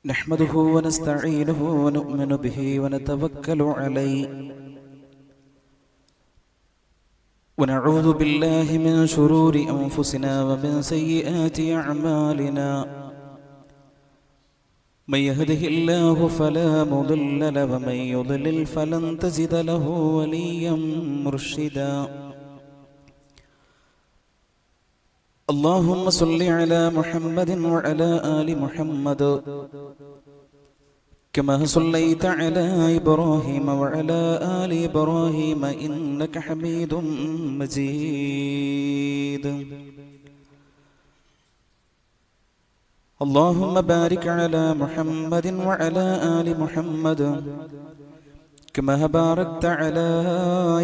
نحمده ونستعينه ونؤمن به ونتوكل عليه ونعوذ بالله من شرور أنفسنا ومن سيئات أعمالنا من يهده الله فلا مضل له ومن يضلل فلن تجد له وليا مرشدا اللهم صل على محمد وعلى آل محمد كما صليت على إبراهيم وعلى آل إبراهيم إنك حميد مجيد اللهم بارك على محمد وعلى آل محمد كما باركت على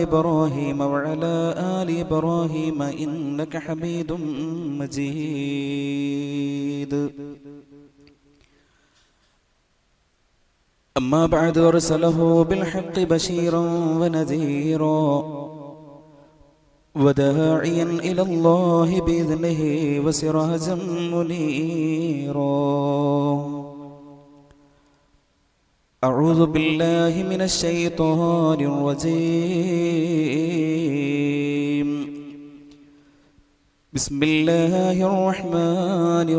إبراهيم وعلى آل إبراهيم إنك حميد مجيد أما بعد أرسله بالحق بشيرا ونذيرا وداعيا إلى الله بإذنه وسراجا منيرا أعوذ بالله من الشيطان الرجيم بسم الله الرحمن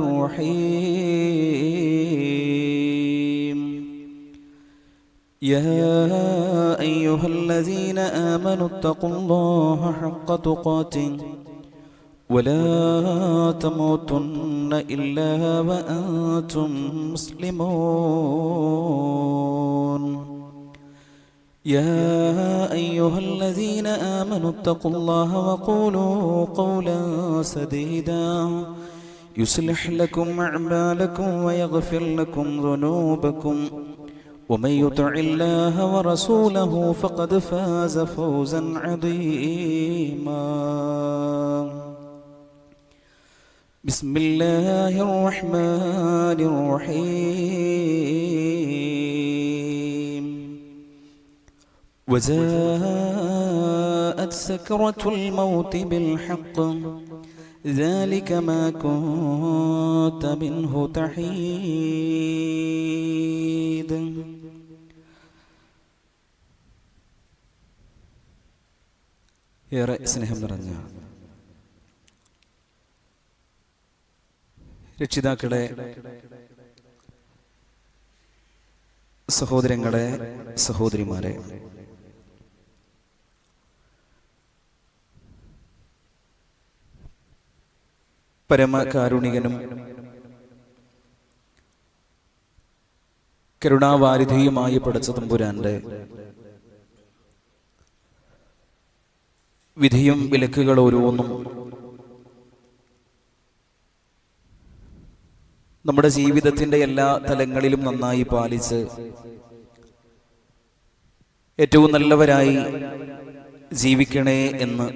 الرحيم يا أيها الذين آمنوا اتقوا الله حق تقاته ولا تموتن إلا وأنتم مسلمون يا أيها الذين آمنوا اتقوا الله وقولوا قولا سديدا يصلح لكم أعمالكم ويغفر لكم ذنوبكم ومن يطع الله ورسوله فقد فاز فوزا عظيما بسم الله الرحمن الرحيم وجاءت سكرة الموت بالحق ذلك ما كنت منه تحيد ഏറെ സ്നേഹം നിറഞ്ഞ രക്ഷിതാക്കളെ, സഹോദരങ്ങളെ, സഹോദരിമാരെ, പരമകാരുണികനും കരുണാവാരിധിയുമായി പടച്ച തമ്പുരാന്റെ വിധിയും വിലക്കുകൾ ഓരോന്നും നമ്മുടെ ജീവിതത്തിന്റെ എല്ലാ തലങ്ങളിലും നന്നായി പാലിച്ച് ഏറ്റവും നല്ലവരായി ജീവിക്കണേ എന്ന്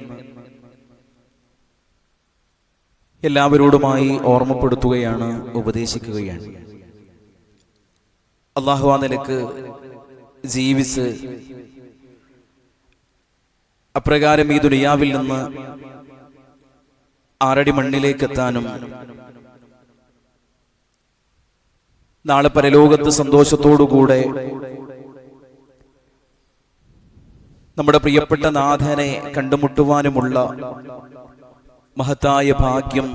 എല്ലാവരോടുമായി ഓർമ്മപ്പെടുത്തുകയാണ്, ഉപദേശിക്കുകയാണ്. അല്ലാഹു ആ നിലക്ക് ജീവിച്ച് അപ്രകാരം ഈ ദുനിയാവിൽ നിന്ന് ആറടി മണ്ണിലേക്ക് എത്താനും നാളെ പരലോകത്ത് സന്തോഷത്തോടുകൂടെ നമ്മുടെ പ്രിയപ്പെട്ട നാഥനെ കണ്ടുമുട്ടുവാനുമുള്ള മഹത്തായ ഭാഗ്യം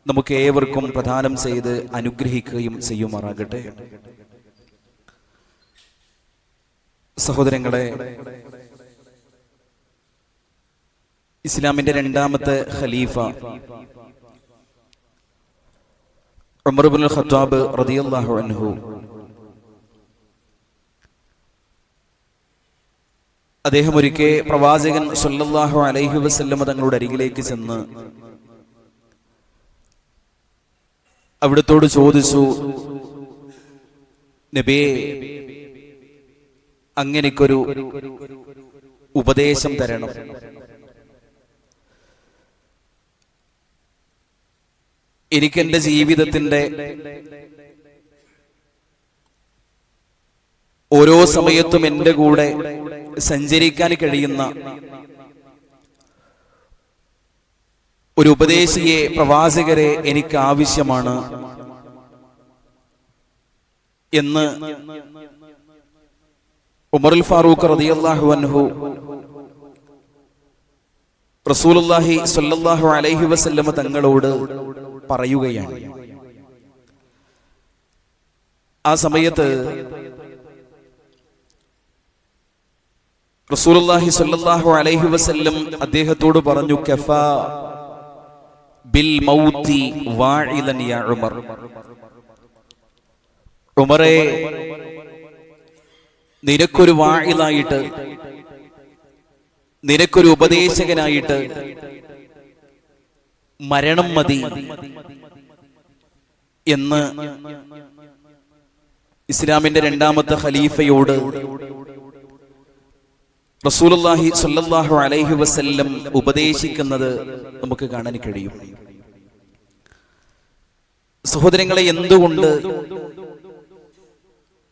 നമുക്ക് ഏവർക്കും പ്രദാനം ചെയ്ത് അനുഗ്രഹിക്കുകയും ചെയ്യുമാറാകട്ടെ. സഹോദരങ്ങളെ, ഇസ്ലാമിന്റെ രണ്ടാമത്തെ ഖലീഫ ഉമർ ഇബ്നുൽ ഖത്താബ് റളിയല്ലാഹു അൻഹു അദ്ദേഹം ഒരിക്കൽ പ്രവാചകൻ സല്ലല്ലാഹു അലൈഹി വസല്ലം തങ്ങളുടെ അരികിലേക്ക് ചെന്ന് അവിടത്തോട് ചോദിച്ചു, നബിയേ, അങ്ങനെക്കൊരു ഉപദേശം തരണം. എനിക്ക് എന്റെ ജീവിതത്തിന്റെ ഓരോ സമയത്തും എന്റെ കൂടെ സഞ്ചരിക്കാൻ കഴിയുന്ന ഒരു ഉപദേശിയെ, പ്രവാചകരെ എനിക്ക് ആവശ്യമാണ്. എന്ന് ഉമറുൽ ഫാറൂഖ് റളിയല്ലാഹു അൻഹു റസൂലുള്ളാഹി സ്വല്ലല്ലാഹു അലൈഹി വസല്ലമ തങ്ങളോട് പറയുകയാണ്. ആ സമയത്ത് റസൂലുള്ളാഹി സ്വല്ലല്ലാഹു അലൈഹി വസല്ലം അദ്ദേഹത്തോട് പറഞ്ഞു, കഫാ ബിൽ മൗതി വാഇലൻ യാ ഉമർ. ഉമറേ, നിനക്കൊരു വാഇലായിട്ട്, നിനക്കൊരു ഉപദേശകനായിട്ട് മരണം മതി എന്ന് ഇസ്ലാമിന്റെ രണ്ടാമത്തെ ഖലീഫയോട് റസൂലുള്ളാഹി സ്വല്ലല്ലാഹു അലൈഹി വസല്ലം ഉപദേശിക്കുന്നത് നമുക്ക് കാണാൻ കഴിയും. സഹോദരങ്ങളെ, എന്തുകൊണ്ട്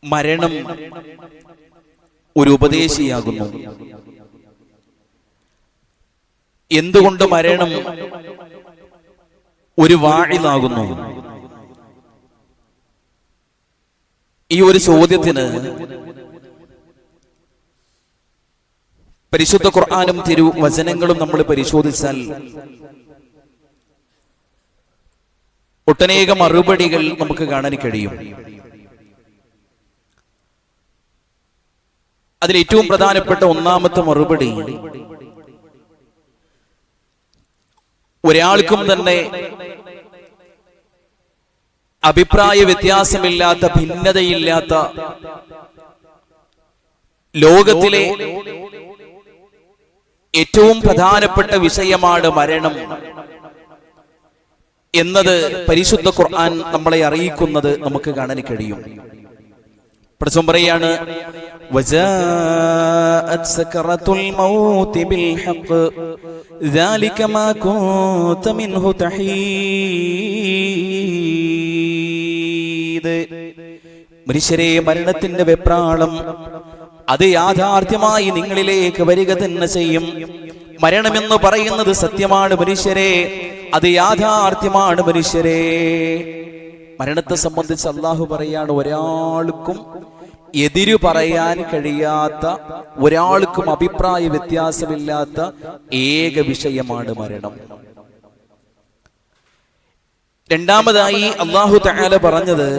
മരണം ഒരു ഉപദേശിയാകുന്നു? എന്തുകൊണ്ട് മരണം ഒരു വാഇലാകുന്നു? ഈ ഒരു ചോദ്യത്തിന് പരിശുദ്ധ ഖുർആനും തിരുവചനങ്ങളും നമ്മൾ പരിശോധിച്ചാൽ ഒട്ടനേകം മറുപടികൾ നമുക്ക് കാണാൻ കഴിയും. അതിൽ ഏറ്റവും പ്രധാനപ്പെട്ട ഒന്നാമത്തെ മറുപടി, ഒരാൾക്കും തന്നെ അഭിപ്രായ വ്യത്യാസമില്ലാത്ത, ഭിന്നതയില്ലാത്ത ലോകത്തിലെ ഏറ്റവും പ്രധാനപ്പെട്ട വിഷയമാണ് മരണം എന്നത് പരിശുദ്ധ ഖുർആൻ നമ്മളെ അറിയിക്കുന്നത് നമുക്ക് കാണാൻ കഴിയും. പ്രസംഗം പറയാണ്, വജാഅത് സകറത്തുൽ മൗതി ബിൽ ഹഖ് ദാലിക മാ കുൻത മിൻഹു തഹീദ്. മനുഷ്യരെ, മരണത്തിന്റെ വെപ്രാളം അത് യാഥാർത്ഥ്യമായി നിങ്ങളിലേക്ക് വരിക തന്നെ ചെയ്യും. മരണമെന്ന് പറയുന്നത് സത്യമാണ് മനുഷ്യരെ, അത് യാഥാർത്ഥ്യമാണ് മനുഷ്യരെ. മരണത്തെ സംബന്ധിച്ച് അള്ളാഹു പറയാണ്, ഒരാൾക്കും എതിരു പറയാൻ കഴിയാത്ത, ഒരാൾക്കും അഭിപ്രായ വ്യത്യാസമില്ലാത്ത ഏക വിഷയമാണ് മരണം. രണ്ടാമതായി അള്ളാഹു തആല പറഞ്ഞത്,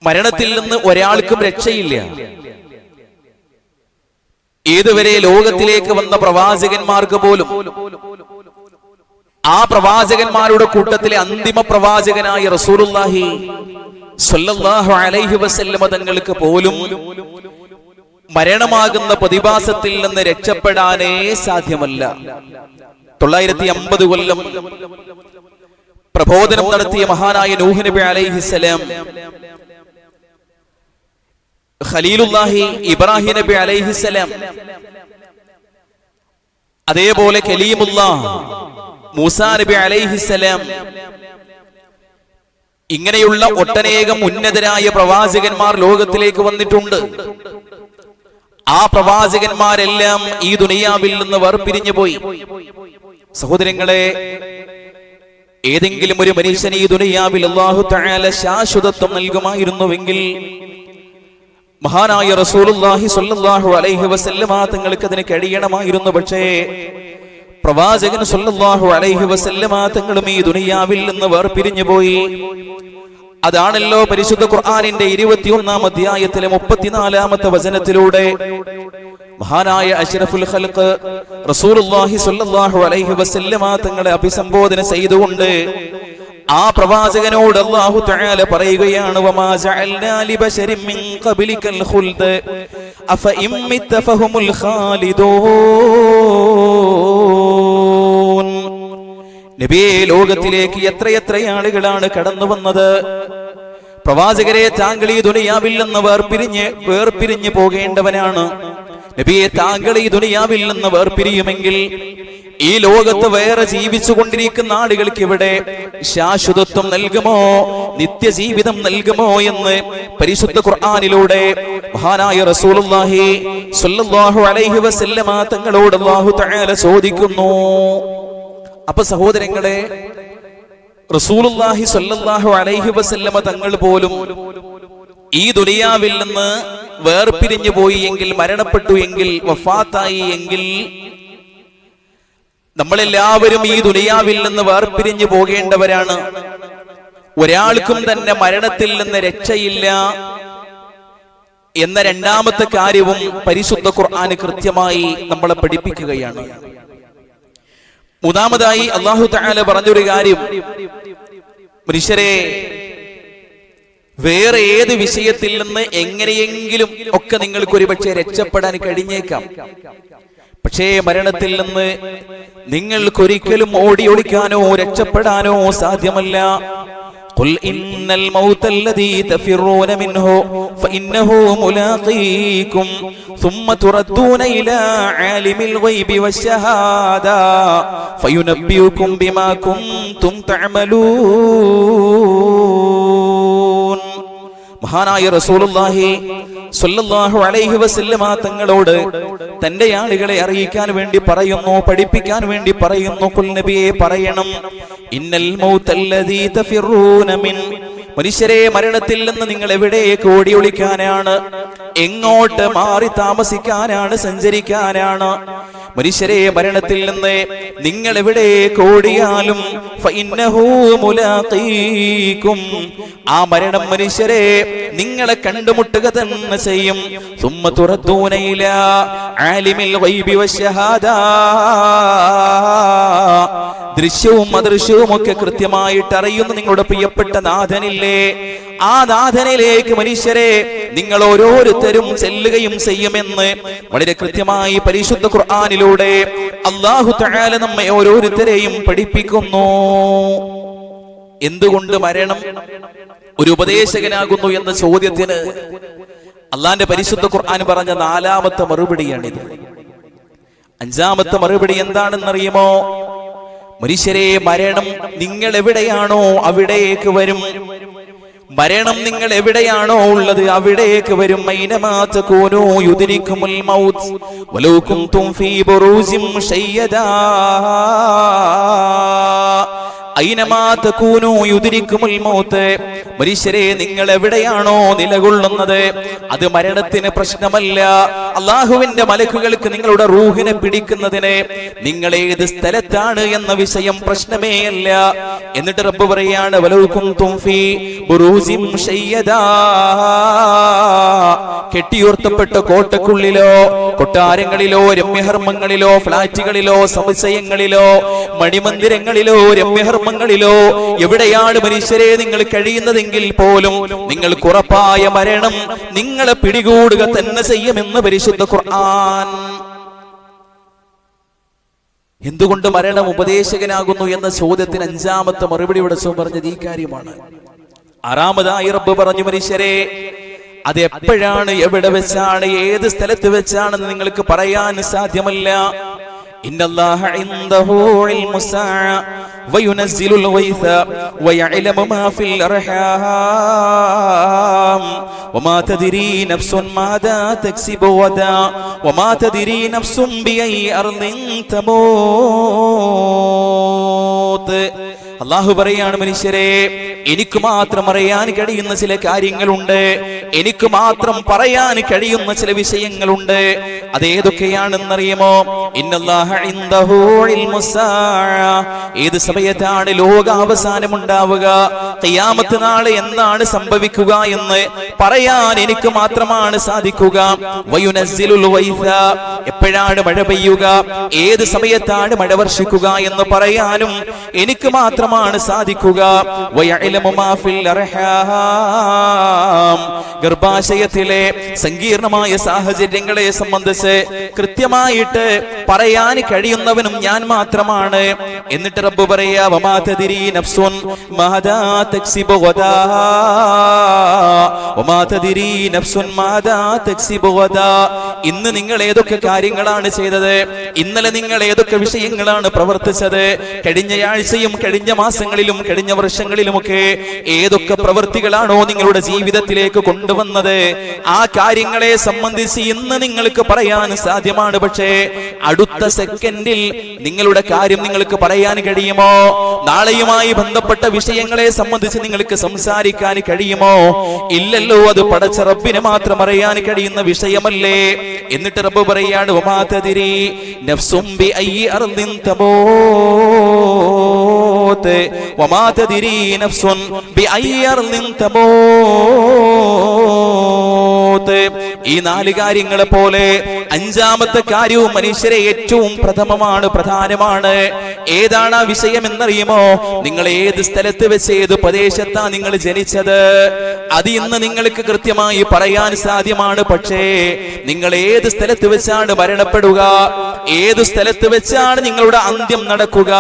മരണത്തിൽ നിന്ന് ഒരാൾക്കും രക്ഷയില്ല. ഏതുവരെ ലോകത്തിലേക്ക് വന്ന പ്രവാചകന്മാർക്ക് പോലും, ആ പ്രവാചകന്മാരുടെ കൂട്ടത്തിലെ അന്തിമ പ്രവാചകനായ റസൂലുള്ളാഹി സ്വല്ലല്ലാഹു അലൈഹി വസല്ലമ തങ്ങൾക്ക് പോലും മരണമാകുന്ന പ്രതിഭാസത്തിൽ നിന്ന് രക്ഷപ്പെടാനേ സാധ്യമല്ല. 950 കൊല്ലം പ്രബോധനം നടത്തിയ മഹാനായ നൂഹ് നബി അലൈഹിസ്സലാം, ഖലീലുല്ലാഹി ഇബ്രാഹിം നബി അലൈഹിസ്സലാം, അതേപോലെ കലീമുല്ലാഹ് മൂസാ നബി അലൈഹിസ്സലാം, ഇങ്ങനെയുള്ള ഒട്ടനേകം ഉന്നതരായ പ്രവാചകന്മാർ ലോകത്തിലേക്ക് വന്നിട്ടുണ്ട്. ആ പ്രവാചകന്മാരെല്ലാം ഈ ദുനിയാവിൽ നിന്ന് വേർപിരിഞ്ഞു പോയി. സഹോദരങ്ങളെ, ഏതെങ്കിലും ഒരു മനുഷ്യന് ഈ ദുനിയാവിൽ അല്ലാഹു തആല ശാശ്വതത്വം നൽകുമായിരുന്നുവെങ്കിൽ മഹാനായ റസൂലുള്ളാഹി സ്വല്ലല്ലാഹു അലൈഹി വസല്ലമ തങ്ങൾക്ക് അതിന് കഴിയണമായിരുന്നു. പക്ഷേ പ്രവാചകൻ സ്വല്ലല്ലാഹു അലൈഹി വസല്ലമ തങ്ങളും ഈ ദുനിയാവിൽ നിന്ന് വേർപിരിഞ്ഞു പോയി. അതാണല്ലോ പരിശുദ്ധ ഖുർആനിന്റെ 21-ാം അധ്യായത്തിലെ 34-ാമത്തെ വചനത്തിലൂടെ മഹാനായ അഷ്റഫുൽ ഖൽഖ് റസൂലുള്ളാഹി സ്വല്ലല്ലാഹു അലൈഹി വസല്ലമ തങ്ങളെ അഭിസംബോധന ചെയ്തുകൊണ്ട് ആ പ്രവാചകനോട് അല്ലാഹു തആല പറയുകയാണ്, വമാ ജഅൽനാ ലിബശരിൻ മിൻ ഖബ്ലികൽ ഖുൽദ് അഫ ഇമ്മിത ഫഹുമുൽ ഖാലിദൂൻ. നബിയെ, ലോകത്തിലേക്ക് എത്രയെത്ര ആളുകളാണ് കടന്നു വന്നത്. പ്രവാചകരെ, താങ്കൾ ഈ ദുനിയാവിൽ നിന്ന് വേർപിരിഞ്ഞു പോകേണ്ടവനാണ്. നബിയെ, താങ്കൾ ഈ ദുനിയാവിൽ നിന്ന് വേർപിരിയുമെങ്കിൽ ഈ ലോകത്ത് വേറെ ജീവിച്ചു കൊണ്ടിരിക്കുന്ന ആളുകൾക്ക് ഇവിടെ ശാശ്വതത്വം നൽകുമോ, നിത്യജീവിതം നൽകുമോ എന്ന് പരിശുദ്ധ ഖുർആനിലൂടെ മഹാനായ റസൂലുള്ളാഹി സ്വല്ലല്ലാഹു അലൈഹി വസല്ലമ തങ്ങളോട് അല്ലാഹു തആല ചോദിക്കുന്നു. അപ്പൊ സഹോദരങ്ങളെ, റസൂലുള്ളാഹി സ്വല്ലല്ലാഹു അലൈഹി വസല്ലമ തങ്ങൾ പോലും ഈ ദുനിയാവിൽ നിന്ന് വേർപിരിഞ്ഞു പോയി എങ്കിൽ, മരണപ്പെട്ടു എങ്കിൽ, വഫാത്തായി എങ്കിൽ, നമ്മളെല്ലാവരും ഈ ദുനിയാവിൽ നിന്ന് വേർപിരിഞ്ഞു പോകേണ്ടവരാണ്. ഒരാൾക്കും തന്നെ മരണത്തിൽ നിന്ന് രക്ഷയില്ല എന്ന രണ്ടാമത്തെ കാര്യവും പരിശുദ്ധ ഖുർആൻ കൃത്യമായി നമ്മളെ പഠിപ്പിക്കുകയാണ്. മൂന്നാമതായി അല്ലാഹു തആല പറഞ്ഞൊരു കാര്യം, മനുഷ്യരെ വേറെ ഏത് വിഷയത്തിൽ നിന്ന് എങ്ങനെയെങ്കിലും ഒക്കെ നിങ്ങൾക്ക് ഒരുപക്ഷെ രക്ഷപ്പെടാൻ കഴിഞ്ഞേക്കാം. പക്ഷേ മരണത്തിൽ നിന്ന് നിങ്ങൾക്കൊരിക്കലും ഓടി ഒളിക്കാനോ രക്ഷപ്പെടാനോ സാധ്യമല്ല. قل إن الموت الذي تفرون منه فإنه ملاقيكم ثم تردون إلى عالم الغيب والشهادة فينبئكم بما كنتم تعملون. മഹാനായ റസൂലുള്ളാഹി സ്വല്ലല്ലാഹു അലൈഹി വസല്ലമ തങ്ങളോട് തന്റെ ആളുകളെ അറിയിക്കാൻ വേണ്ടി പറയുന്നു, പഠിപ്പിക്കാൻ വേണ്ടി പറയുന്നു. ഖുൽ നബിയെ പറയണം, ഇന്നൽ മൗതല്ലദീ തഫിറൂന മിൻ, മനുഷ്യരെ മരണത്തിൽ നിന്ന് നിങ്ങൾ എവിടേക്ക് ഓടി ഒളിക്കാനാണ്, എങ്ങോട്ട് മാറി താമസിക്കാനാണ്, സഞ്ചരിക്കാനാണ്? മനുഷ്യരെ മരണത്തിൽ നിന്ന് നിങ്ങൾ എവിടേക്ക് ഓടിയാലും ഫഇന്നഹു മുലാഖീകും, ആ മരണം മനുഷ്യരെ നിങ്ങളെ കണ്ടുമുട്ടുക തന്നെ ചെയ്യും. സുമ്മ തുറദ്ദൂന ഇലാ ആലിമിൽ ഗൈബി വശഹാദ, ദൃശ്യവും അദൃശ്യവും ഒക്കെ കൃത്യമായിട്ട് അറിയുന്ന നിങ്ങളുടെ പ്രിയപ്പെട്ട നാഥനില്ലേ, ആ നാഥനിലേക്ക് മനുഷ്യരെ നിങ്ങൾ ഓരോരുത്തരും ചെല്ലുകയും ചെയ്യുമെന്ന് വളരെ കൃത്യമായി പരിശുദ്ധ ഖുർആനിലൂടെ അല്ലാഹു തആല നമ്മെ ഓരോരുത്തരെയും പഠിപ്പിക്കുന്നു. എന്തുകൊണ്ട് മരണം ഒരു ഉപദേശകനാകുന്നു എന്ന ചോദ്യത്തിന് അള്ളാന്റെ പരിശുദ്ധ ഖുർആൻ പറഞ്ഞ നാലാമത്തെ മറുപടിയാണിത്. അഞ്ചാമത്തെ മറുപടി എന്താണെന്നറിയുമോ? മനുഷ്യരെ മരണം നിങ്ങൾ എവിടെയാണോ അവിടേക്ക് വരും. മരണം നിങ്ങൾ എവിടെയാണോ ഉള്ളത് അവിടേക്ക് വരും. ഐനമാ തകൂനൂ യുദ്രികുമുൽ മൗത്ത് വലൗ കുൻതും ഫീ ബുറൂജിൻ മുശയ്യദാ, ഐനമാ തകൂനൂ യുദ്രികുമുൽ മൗത്ത്, മനുഷ്യരെ നിങ്ങൾ എവിടെയാണോ നിലകൊള്ളുന്നത് അത് മരണത്തിന് പ്രശ്നമല്ല. അള്ളാഹുവിന്റെ മലക്കുകൾക്ക് നിങ്ങളുടെ റൂഹിനെ പിടിക്കുന്നതിന് നിങ്ങൾ ഏത് സ്ഥലത്താണ് എന്ന വിഷയം പ്രശ്നമേ അല്ല. എന്നിട്ട് റബ്ബ് പറയാണ്, വലൗ കുൻതും ഫീ ബുറൂജിൻ മുശയ്യദാ, കെട്ടിയുയർത്തപ്പെട്ട കോട്ടക്കുള്ളിലോ കൊട്ടാരങ്ങളിലോ രമ്യഹർമ്മങ്ങളിലോ ഫ്ലാറ്റുകളിലോ സമുച്ചയങ്ങളിലോ മണിമന്ദിരങ്ങളിലോ രമ്യഹർമ്മങ്ങളിലോ എവിടെയാണ് മനുഷ്യരെ നിങ്ങൾ കഴിയുന്നതെങ്കിൽ പോലും നിങ്ങൾക്ക് ഉറപ്പായ മരണം നിങ്ങളെ പിടികൂടുക തന്നെ ചെയ്യുമെന്ന് പരിശുദ്ധ ഖുർആൻ. എന്തുകൊണ്ട് മരണം ഉപദേശകനാകുന്നു എന്ന ചോദ്യത്തിന് അഞ്ചാമത്തെ മറുപടി ഇവിടെ പറഞ്ഞത് ഈ കാര്യമാണ്. ആറാമതായി റബ്ബ് പറഞ്ഞു, മനുഷ്യരെ അത് എപ്പോഴാണ്, എവിടെ വെച്ചാണ്, ഏത് സ്ഥലത്ത് വെച്ചാണെന്ന് നിങ്ങൾക്ക് പറയാൻ സാധ്യമല്ല. ഇന്നല്ലാഹ ഇൻദഹു ഇൽമുസ്സാഅ വയുനസ്സിലുൽ ഗൈസ വയഅലമു മാ ഫിൽ അർഹാം വമാ തദ്രീ നഫ്സുൻ മാദാ തക്സിബു ഗദാ വമാ തദ്രീ നഫ്സുൻ ബിഅയ്യി അർദിൻ തമൂത്ത്. അല്ലാഹു പറയാണ്, മനുഷ്യരെ എനിക്ക് മാത്രം അറിയാൻ കഴിയുന്ന ചില കാര്യങ്ങളുണ്ട്, എനിക്ക് മാത്രം പറയാൻ കഴിയുന്ന ചില വിഷയങ്ങളുണ്ട്. അതേതൊക്കെയാണെന്നറിയുമോ? ഇന്നല്ലാഹ ഇൻദഹു ഇൽമുസ്സാഅ, ഏത് സമയത്താണ് ലോകാവസാനം ഉണ്ടാവുക, ഖിയാമത്ത് നാൾ എന്താണ് സംഭവിക്കുക എന്ന് പറയാൻ എനിക്ക് മാത്രമാണ് സാധിക്കുക. വയുനസ്സിലുൽ ഗൈസ, എപ്പോഴാണ് മഴ പെയ്യുക, ഏത് സമയത്താണ് മഴ വർഷിക്കുക എന്ന് പറയാനും എനിക്ക് മാത്രമാണ് സാധിക്കുക. വയഅലമു മാ ഫിൽ അർഹാം, ഗർഭാശയത്തിലെ സങ്കീർണമായ സാഹചര്യങ്ങളെ സംബന്ധിച്ച് കൃത്യമായിട്ട് പറയാൻ കഴിയുന്നവനും ഞാൻ മാത്രമാണ്. എന്നിട്ട് റബ്ബ് പറയാ, വമാ തദ്രീ നഫ്സുൻ മാദാ തക്സിബു ഗദാ വമാ തദ്രീ നഫ്സുൻ മാദാ തക്സിബു ഗദാ. ഇന്ന് നിങ്ങൾ ഏതൊക്കെ കാര്യങ്ങളാണ് ചെയ്തത്, ഇന്നലെ നിങ്ങൾ ഏതൊക്കെ വിഷയങ്ങളാണ് പ്രവർത്തിച്ചത്, കഴിഞ്ഞ ആഴ്ചയും കഴിഞ്ഞ മാസങ്ങളിലും കഴിഞ്ഞ വർഷങ്ങളിലുമൊക്കെ ഏതൊക്കെ പ്രവൃത്തികളാണോ നിങ്ങളുടെ ജീവിതത്തിലേക്ക് കൊണ്ടുവന്നത്, ആ കാര്യങ്ങളെ സംബന്ധിച്ച് ഇന്ന് നിങ്ങൾക്ക് പറയാൻ സാധ്യമാണ്. പക്ഷേ അടുത്ത സെക്കൻഡിൽ നിങ്ങളുടെ കാര്യം നിങ്ങൾക്ക് പറയാൻ കഴിയുമോ? നാളെയുമായി ബന്ധപ്പെട്ട വിഷയങ്ങളെ സംബന്ധിച്ച് നിങ്ങൾക്ക് സംസാരിക്കാൻ കഴിയുമോ? ഇല്ലല്ലോ. അത് പടച്ച റബ്ബിന് മാത്രം അറിയാൻ കഴിയുന്ന വിഷയമല്ലേ. എന്നിട്ട് റബ്ബ് പറയാണ്, വമാ തദ്രി നഫ്സും ബിഅയ്യി അർദിൻ തമൂത് വമാ തദ്രി നഫ്സുൻ ബിഅയ്യി അർദിൻ തമൂത്. ഈ 4 കാര്യങ്ങളെ പോലെ 5ാമത്തെ കാര്യവും മനുഷ്യരെ ഏറ്റവും പ്രധാനമാണ്. ഏതാണ് ആ വിഷയം എന്നറിയുമോ? നിങ്ങൾ ഏത് സ്ഥലത്ത് വെച്ച് ഏത് പ്രദേശത്താണ് നിങ്ങൾ ജനിച്ചത്, അത് ഇന്ന് നിങ്ങൾക്ക് കൃത്യമായി പറയാൻ സാധ്യമാണ്. പക്ഷേ നിങ്ങൾ ഏത് സ്ഥലത്ത് വെച്ചാണ് മരണപ്പെടുക, ഏത് സ്ഥലത്ത് വെച്ചാണ് നിങ്ങളുടെ അന്ത്യം നടക്കുക,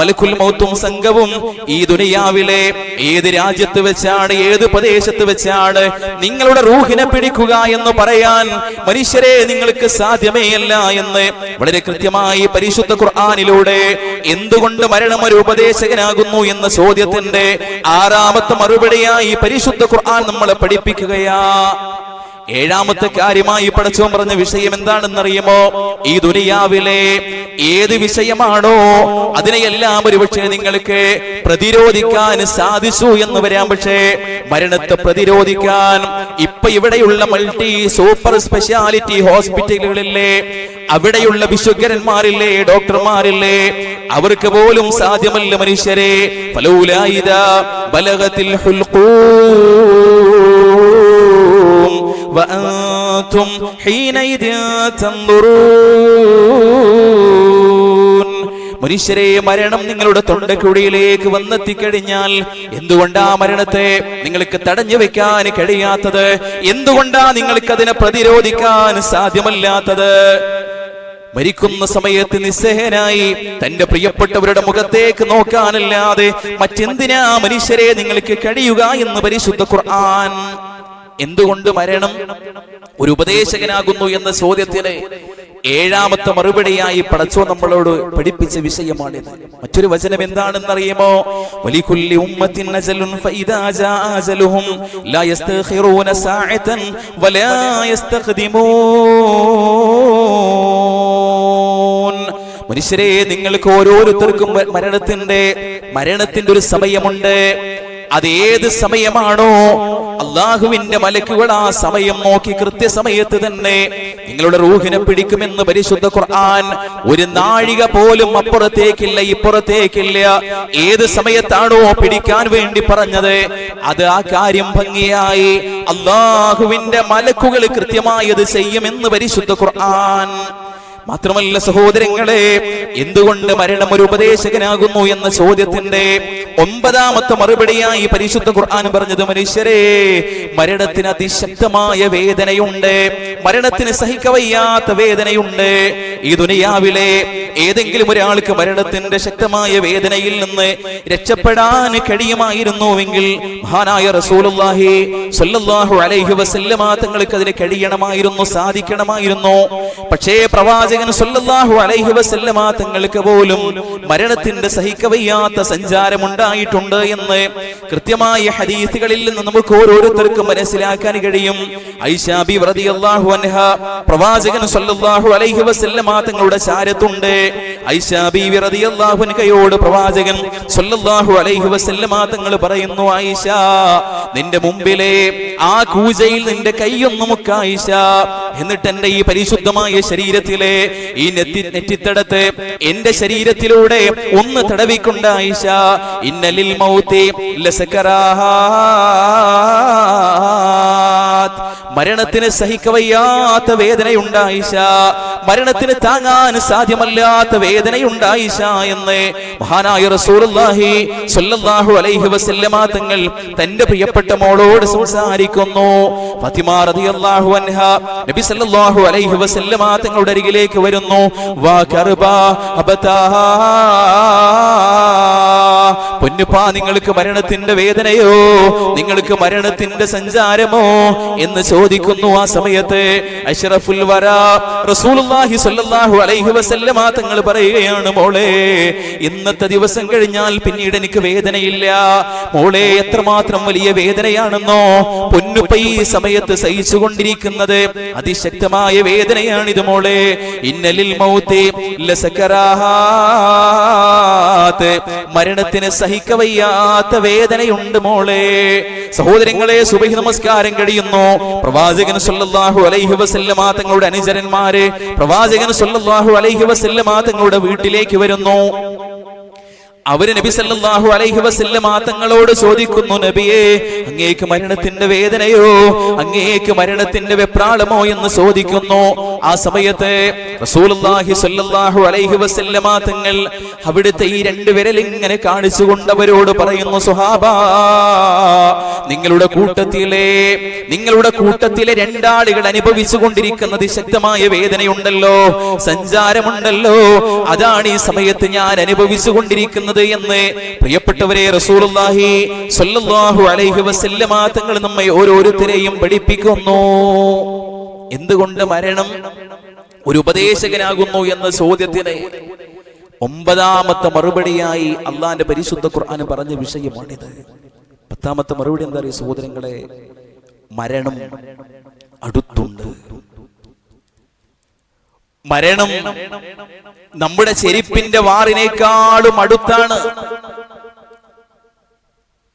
മലക്കുൽ മൗത്തും സംഘവും ഈ ദുനിയാവിലെ ഏത് രാജ്യത്ത് വെച്ചാണ് ഏത് പ്രദേശത്ത് വെച്ചാണ് നിങ്ങളുടെ റൂഹിനെ പിടിക്കുക എന്ന് പറയാൻ മനുഷ്യരെ നിങ്ങൾക്ക് സാധ്യമേ അല്ല എന്ന് വളരെ കൃത്യമായി പരിശുദ്ധ ഖുർആനിലൂടെ എന്തുകൊണ്ട് മരണം ഒരു ഉപദേശകനാകുന്നു എന്ന ചോദ്യത്തിന്റെ 6ാമത്തെ മറുപടിയായി പരിശുദ്ധ ഖുർആൻ നമ്മളെ പഠിപ്പിക്കുകയാ. 7ാമത്തെ കാര്യമായി പടച്ചോൻ പറഞ്ഞ വിഷയം എന്താണെന്നറിയുമോ? ഈ ദുനിയാവിലെ ഏത് വിഷയമാണോ അതിനെയെല്ലാം ഒരുപക്ഷെ നിങ്ങൾക്ക് പ്രതിരോധിക്കാൻ സാധിച്ചു എന്ന് വരാം. പക്ഷേ മരണത്തെ പ്രതിരോധിക്കാൻ ഇപ്പൊ ഇവിടെയുള്ള മൾട്ടി സൂപ്പർ സ്പെഷ്യാലിറ്റി ഹോസ്പിറ്റലുകളില്ലേ, അവിടെയുള്ള വിശുദ്ധന്മാരില്ലേ, ഡോക്ടർമാരില്ലേ, അവർക്ക് പോലും സാധ്യമല്ല മനുഷ്യരെ. ഫലൗലാ ഇദാ ബലഗത്തിൽ ഹുൽഖൂം വഅൻതും ഹീനഇദിൻ തൻദുറൂൻ. മനുഷ്യരെ, മരണം നിങ്ങളുടെ തൊണ്ടക്കുഴിയിലേക്ക് വന്നെത്തിക്കഴിഞ്ഞാൽ എന്തുകൊണ്ടാ മരണത്തെ നിങ്ങൾക്ക് തടഞ്ഞു വെക്കാൻ കഴിയാത്തത്? എന്തുകൊണ്ടാ നിങ്ങൾക്ക് അതിനെ പ്രതിരോധിക്കാൻ സാധ്യമല്ലാത്തത്? മരിക്കുന്ന സമയത്ത് നിസ്സഹനായി തന്റെ പ്രിയപ്പെട്ടവരുടെ മുഖത്തേക്ക് നോക്കാനല്ലാതെ മറ്റെന്തിനാ മനുഷ്യരെ നിങ്ങൾക്ക് കഴിയുക എന്ന് പരിശുദ്ധ ഖുർആൻ. എന്തുകൊണ്ട് മരണം ഒരു ഉപദേശകനാകുന്നു എന്ന ചോദ്യത്തിന് 7ാമത്തെ മറുപടിയായി പടച്ചോ നമ്മളോട് പഠിപ്പിച്ച വിഷയമാണിത്. മറ്റൊരു വചനം എന്താണെന്നറിയുമോ? വലികുല്ലി ഉമ്മത്തിൻ അജലുൻ ഫഇദാ ജാ അജലുഹും ലാ യസ്തഖിറൂന സാഅതൻ വലാ യസ്തഖ്ദിമൂൻ. മനുഷ്യരെ, നിങ്ങൾക്ക് ഓരോരുത്തർക്കും മരണത്തിന്റെ ഒരു സമയമുണ്ട്. അതേത് സമയമാണോ അള്ളാഹുവിന്റെ മലക്കുകൾ ആ സമയം നോക്കി കൃത്യസമയത്ത് തന്നെ നിങ്ങളുടെ റൂഹിനെ പിടിക്കുമെന്ന് പരിശുദ്ധ ഖുർആൻ. ഒരു നാഴിക പോലും അപ്പുറത്തേക്കില്ല ഇപ്പുറത്തേക്കില്ല. ഏത് സമയത്താണോ പിടിക്കാൻ വേണ്ടി പറഞ്ഞത്, അത് ആ കാര്യം ഭംഗിയായി അള്ളാഹുവിന്റെ മലക്കുകൾ കൃത്യമായി അത് ചെയ്യുമെന്ന് പരിശുദ്ധ ഖുർആൻ. മാത്രമല്ല സഹോദരങ്ങളെ, എന്തുകൊണ്ട് മരണം ഒരു ഉപദേശകനാകുന്നു എന്ന ചോദ്യത്തിന്റെ 9ാമത്തെ മറുപടിയായി പരിശുദ്ധ ഖുർആൻ പറഞ്ഞത്, മനുഷ്യരെ, മരണത്തിന് അതിശക്തമായ വേദനയുണ്ട്, മരണത്തിന് സഹിക്കവയ്യാത്ത വേദനയുണ്ട്. ഈ ദുനിയാവിലെ ഏതെങ്കിലും ഒരാൾക്ക് മരണത്തിന്റെ ശക്തമായ വേദനയിൽ നിന്ന് രക്ഷപ്പെടാൻ കഴിയുമായിരുന്നുവെങ്കിൽ മഹാനായ റസൂലുള്ളാഹി സ്വല്ലല്ലാഹു അലൈഹി വസല്ലമ തങ്ങൾക്ക് അതിന് കഴിയണമായിരുന്നു, സാധിക്കണമായിരുന്നു. പക്ഷേ പ്രവാചകൻ സ്വല്ലല്ലാഹു അലൈഹി വസല്ലമ തങ്ങൾക്ക് പോലും മരണത്തിന്റെ സഹിക്കവയ്യാത്ത സഞ്ചാരം ഉണ്ടായിട്ടുണ്ട് എന്ന് കൃത്യമായ ഹദീസുകളിൽ നിന്ന് നമുക്ക് ഓരോരുത്തർക്കും മനസ്സിലാക്കാൻ കഴിയും. ആയിഷ ബിബി റളിയല്ലാഹു അൻഹ പ്രവാചകൻ സ്വല്ലല്ലാഹു അലൈഹി വസല്ലമ തങ്ങളുടെ ചാരത്തുണ്ട്. ആയിഷ ബിബി റളിയല്ലാഹു അൻഹയോട് പ്രവാചകൻ സ്വല്ലല്ലാഹു അലൈഹി വസല്ലമ തങ്ങൾ പറയുന്നു, ആയിഷ, നിന്റെ മുമ്പിലെ ആ കൂജയിൽ നിന്റെ കൈയൊന്നു മുക്ക ആയിഷ, എന്നിട്ട് എന്റെ ഈ പരിശുദ്ധമായ ശരീരത്തിലെ ഈ നെറ്റിത്തടത്ത് എന്റെ ശരീരത്തിലൂടെ ഒന്ന് തടവിക്കൊണ്ട് ആയിഷ, ഇന്നലിൽ മൗതി ലസകറാത്ത്, മരണത്തിന് സഹിക്കവയ്യാത്ത വേദനയുണ്ടായിഷ, മരണത്തിന് താങ്ങാൻ സാധ്യമല്ലാത്ത വേദനയുണ്ടായിഷ എന്ന് മഹാനായ റസൂലുള്ളാഹി സ്വല്ലല്ലാഹു അലൈഹി വസല്ലമ തങ്ങൾ തന്റെ പ്രിയപ്പെട്ട മോളോട് സംസാരിക്കുന്നു. ഫാത്തിമ റളിയല്ലാഹു അൻഹ നബി സല്ലല്ലാഹു അലൈഹി വസല്ലമ തങ്ങളുടെ അരികിലേക്ക് വരുന്നു. വാ കർബാ അബതാ, പൊന്നുപ്പാ, നിങ്ങൾക്ക് മരണത്തിന്റെ വേദനയോ, നിങ്ങൾക്ക് മരണത്തിന്റെ സഞ്ചാരമോ എന്ന് ചോദിക്കുന്നു. ആ സമയത്ത് അഷ്റഫുൽ വരാ റസൂലുള്ളാഹി സ്വല്ലല്ലാഹു അലൈഹി വസല്ലമ തങ്ങൾ പറയുകയാണ്, മോളെ ഇന്നത്തെ ദിവസം കഴിഞ്ഞാൽ പിന്നീട് എനിക്ക് വേദനയില്ല. മോളെ എത്രമാത്രം വലിയ വേദനയാണെന്നോ പൊന്നുപ്പ ഈ സമയത്ത് സഹിച്ചുകൊണ്ടിരിക്കുന്നത് അതിശക്തമായ വേദനയാണിത് മോളെ. ഇന്നലിൽ മൗതി ലസകറാഹാത്ത്, മരണത്തിന് സഹിക്കവയ്യാത്ത വേദനയുണ്ട് മോളെ. സഹോദരങ്ങളെ, സുബഹി നമസ്കാരം കഴിയുന്നു. പ്രവാചകൻ സല്ലല്ലാഹു അലൈഹി വസല്ലമ തങ്ങളുടെ അനുചരന്മാര് പ്രവാചകൻ സല്ലല്ലാഹു അലൈഹി വസല്ലമ തങ്ങളുടെ വീട്ടിലേക്ക് വരുന്നു. അവര് നബി സല്ലല്ലാഹു അലൈഹി വസല്ലമ തങ്ങളോട് ചോദിക്കുന്നു, നബിയേ അങ്ങേക്ക് മരണത്തിന്റെ വേദനയോ, അങ്ങേക്ക് മരണത്തിന്റെ വെപ്രാളമോ എന്ന് ചോദിക്കുന്നു. ആ സമയത്ത് റസൂലുള്ളാഹി സ്വല്ലല്ലാഹു അലൈഹി വസല്ലമ തങ്ങൾ അവിടുത്തെ ഈ രണ്ട് വിരലിങ്ങനെ കാണിച്ചുകൊണ്ട് അവരോട് പറയുന്നു, സ്വഹാബാ, നിങ്ങളുടെ കൂട്ടത്തിലെ രണ്ടാളുകൾ അനുഭവിച്ചു കൊണ്ടിരിക്കുന്നത് ശക്തമായ വേദനയുണ്ടല്ലോ, സഞ്ചാരമുണ്ടല്ലോ, അതാണ് ഈ സമയത്ത് ഞാൻ അനുഭവിച്ചു കൊണ്ടിരിക്കുന്നത് എന്ന് പ്രിയപ്പെട്ടവരെ റസൂലുള്ളാഹി സ്വല്ലല്ലാഹു അലൈഹി വസല്ലമ തങ്ങൾ നമ്മെ ഓരോരുത്തരെയും പഠിപ്പിക്കുന്നു. എന്തുകൊണ്ട് മരണം ഒരു ഉപദേശകനാകുന്നു എന്ന ചോദ്യത്തിന് 9ാമത്തെ മറുപടിയായി അള്ളാന്റെ പരിശുദ്ധ ഖുർആൻ പറഞ്ഞ വിഷയമാണിത്. 10ാമത്തെ മറുപടി എന്താ അറിയോ സഹോദരങ്ങളെ? മരണം അടുത്തുണ്ട്. മരണം നമ്മുടെ ചെരിപ്പിന്റെ വാറിനേക്കാളും അടുത്താണ്.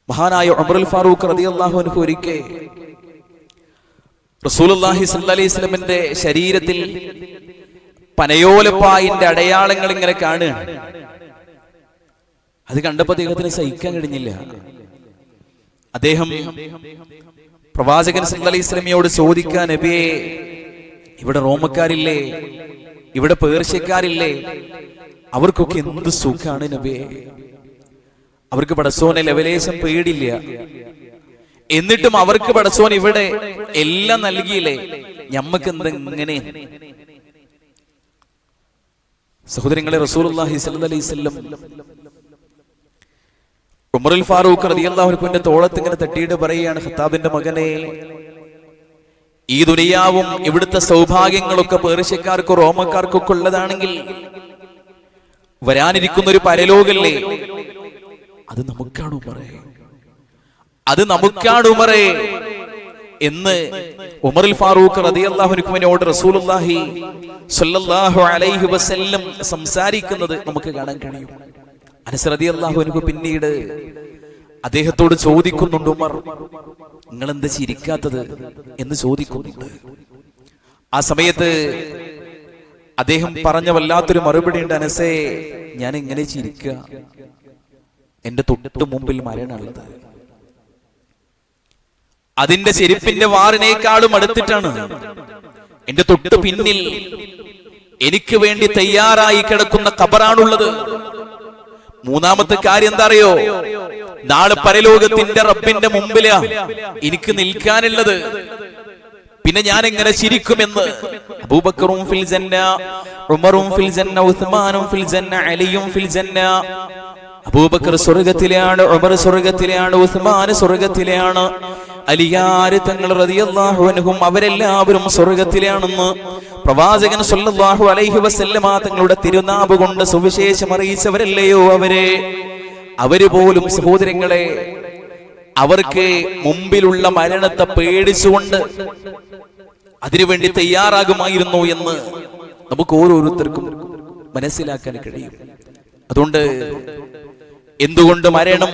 മഹാനായ ഉമറുൽ ഫാറൂഖ് റളിയല്ലാഹു അൻഹു ഒരിക്കൽ റസൂലുള്ളാഹി സ്വല്ലല്ലാഹി അലൈഹി വസല്ലമിന്റെ ശരീരത്തിൽ പനയോലപ്പായിന്റെ അടയാളങ്ങൾ ഇങ്ങനെ കാണുകയാണ്. അത് കണ്ടപ്പോൾ അദ്ദേഹത്തിന് സഹിക്കാൻ കഴിഞ്ഞില്ല. അദ്ദേഹം പ്രവാചകൻ സല്ലല്ലാഹു അലൈഹി വസല്ലമയോട് ചോദിക്കാൻ, നബിയേ ഇവിടെ റോമക്കാരില്ലേ, ഇവിടെ പേർഷ്യക്കാരില്ലേ, അവർക്കൊക്കെ എന്ത് സുഖാണ് നബിയേ, അവർക്ക് പടച്ചോനെ ലവലേശം പേടില്ല, എന്നിട്ടും അവർക്ക് പടച്ചോൻ ഇവിടെ എല്ലാം നൽകിയില്ലേ, ഞമ്മക്ക് എന്തെങ്ങനെ? സഹോദരങ്ങളെ, റസൂലുള്ളാഹി സ്വല്ലല്ലാഹി അലൈഹി വസല്ലം ഉമറുൽ ഫാറൂഖ് റളിയല്ലാഹു അൻഹുവിന്റെ തോളത്ത് ഇങ്ങനെ തട്ടിയിട്ട് പറയുകയാണ്, ഖത്താബിന്റെ മകനെ, ഈ ദുനിയാവും ഇവിടുത്തെ സൗഭാഗ്യങ്ങളൊക്കെ പേർഷ്യക്കാർക്കോ റോമക്കാർക്കൊക്കെ ഉള്ളതാണെങ്കിൽ വരാനിരിക്കുന്ന ഒരു പരലോകല്ലേ, അത് നമുക്കാണ് ഉമറേ, അത് നമുക്കാണ് ഉമറേ എന്ന് ഉമറുൽ ഫാറൂഖ് റളിയല്ലാഹു അൻഹുവിനോട് റസൂലുള്ളാഹി സ്വല്ലല്ലാഹു അലൈഹി വസല്ലം സംസാരിക്കുന്നത് നമുക്ക് കാണാൻ കഴിയും. അനസ് റളിയല്ലാഹു അൻഹു പിന്നീട് അദ്ദേഹത്തോട് ചോദിക്കുന്നുണ്ട്, ഉമർ നിങ്ങൾ എന്താ ചിരിക്കാത്തത് എന്ന് ചോദിക്കുന്നുണ്ട്. ആ സമയത്ത് അദ്ദേഹം പറഞ്ഞ വല്ലാത്തൊരു മറുപടി ഉണ്ട്, അനസേ ഞാൻ എങ്ങനെ ചിരിക്കുക, എന്റെ തൊട്ടു മുമ്പിൽ മരണമുള്ളത്, അതിന്റെ ചെരുപ്പിന്റെ വാറിനേക്കാളും അടുത്തിട്ടാണ്. എന്റെ തൊട്ടു പിന്നിൽ എനിക്ക് വേണ്ടി തയ്യാറായി കിടക്കുന്ന ഖബറാണുള്ളത്. മൂന്നാമത്തെ കാര്യം എന്താ അറിയോ? നാളെ പരലോകത്തിന്റെ റബ്ബിന്റെ മുമ്പിലാ എനിക്ക് നിൽക്കാനുള്ളത്. പിന്നെ ഞാൻ എങ്ങനെ ചിരിക്കുമെന്ന്. അബൂബക്കറും ഫിൽ ജന്ന, ഉമറും ഫിൽ ജന്ന, ഉസ്മാനും ഫിൽ ജന്ന, അലിയും ഫിൽ ജന്ന. അബൂബക്കർ സ്വർഗത്തിലാണ്, ഉമർ സ്വർഗത്തിലാണ്, ഉസ്മാൻ സ്വർഗത്തിലാണ്, അലിയാർ തങ്ങൾ റളിയല്ലാഹു അൻഹും അവരെല്ലാവരും സ്വർഗത്തിലാണെന്ന് പ്രവാചകൻ സ്വല്ലല്ലാഹു അലൈഹി വസല്ലമ തങ്ങളുടെ തിരുനാവ് കൊണ്ട് സുവിശേഷം അറിയിച്ചവരല്ലയോ അവര് പോലും സഹോദരങ്ങളെ, അവർക്ക് മുമ്പിലുള്ള മരണത്തെ പേടിച്ചുകൊണ്ട് അതിനുവേണ്ടി തയ്യാറാകുമായിരുന്നു എന്ന് നമുക്ക് ഓരോരുത്തർക്കും മനസ്സിലാക്കാൻ കഴിയും. അതുകൊണ്ട് എന്തുകൊണ്ട് മരണം